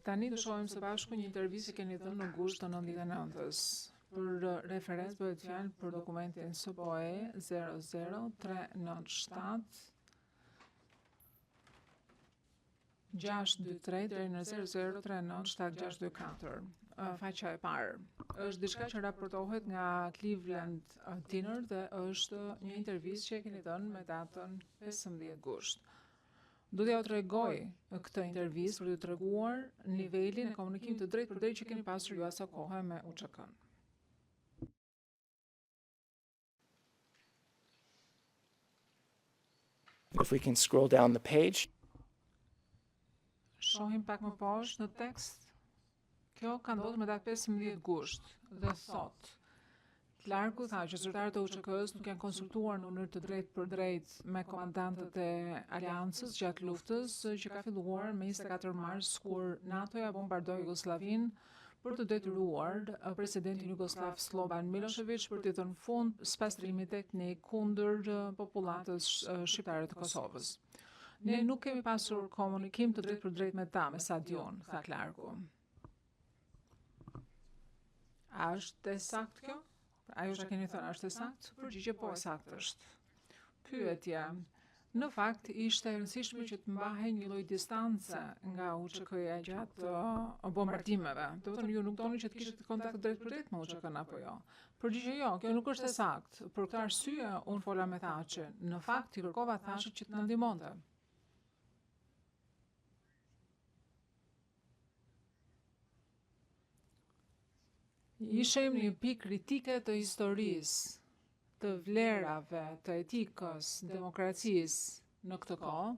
Tani do shohim së bashku një intervistë që keni dhënë në gusht të 99-s. Për referencë bëhet fjalë për dokumentin SBOE 00397 623 deri në 0039764. Faqja e parë është diçka që raportohet nga Cleveland Dinner dhe është një intervistë që e keni dhënë me datën 15 gusht. Do t'ja tregoj këtë intervistë për t'ju treguar nivelin e komunikimit të drejtë për drejtë që keni pasur ju asa kohë me UÇK-n. If we can scroll down the page. Shohim pak më poshtë në tekst. Kjo ka ndodhur me datë 15 gusht dhe thotë: Clarku tha që zyrtarët e UÇK-s nuk janë konsultuar në mënyrë të drejtë për drejtë me komandantët e aleancës gjatë luftës që ka filluar me 24 mars kur NATO-ja bombardoi Jugosllavinë për të detyruar presidentin Jugoslav Sloban Milošević për t'i dhënë fund spastrimit etnik kundër popullatës shqiptare të Kosovës. Ne nuk kemi pasur komunikim të drejtë për drejtë me ta, me sa diun, tha Clarku. A është e saktë kjo? Ajo që keni thënë, është e saktë? Përgjigje po e saktë është. Pyetja. Në fakt, ishte e rëndësishme që të mbahej një lloj distance nga UÇK-ja gjatë bombardimeve. Do të thonë, ju nuk doni që të kishit kontakt drejt për drejt me UÇK-n apo jo? Përgjigje jo, kjo nuk është e saktë. Për këtë arsye, unë fola me Thaçi. Në fakt, i kërkova Thaçit që të na ndihmonte. Ishim një pikë kritike të historisë, të vlerave, të etikës, demokracisë në këtë kohë.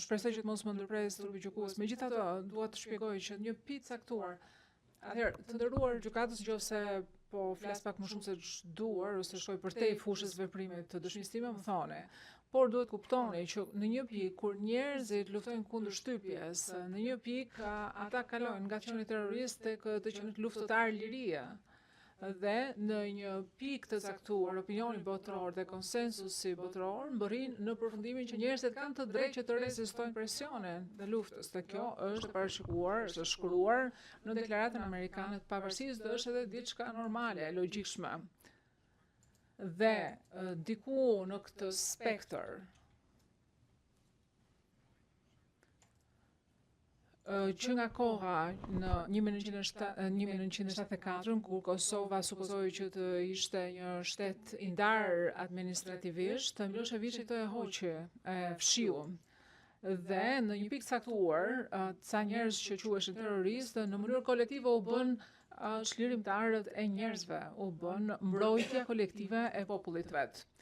Shpresoj që të mos më ndërpres turpi gjykues. Megjithatë, dua të shpjegoj që një pikë caktuar. Atëherë, të nderuar gjykatës, nëse po flas pak më shumë se ç'duar ose shkoj përtej fushës veprimit të dëshmisë time, më thoni. Por duhet kuptoni që në një pikë kur njerëzit luftojnë kundër shtypjes, në një pikë ata kalojnë nga të qenë terroristë tek të qenë luftëtar lirie. Dhe në një pikë të caktuar, opinioni botror dhe konsensusi botror mbërrin në përfundimin që njerëzit kanë të drejtë që të rezistojnë presionin dhe luftës. Dhe kjo është parashikuar, është shkruar në deklaratën amerikane të pavarësisë dhe është edhe diçka normale, e logjikshme. Dhe diku në këtë spektër që nga koha në 1974, kur Kosova supozoi që të ishte një shtet i ndarë administrativisht, Miloševići të e hoqi, e fshiu. Dhe në një pikë caktuar, ca njerëz që quheshin terroristë në mënyrë kolektive u bën çlirimtarët e njerëzve, u bën mbrojtja kolektive e popullit vet.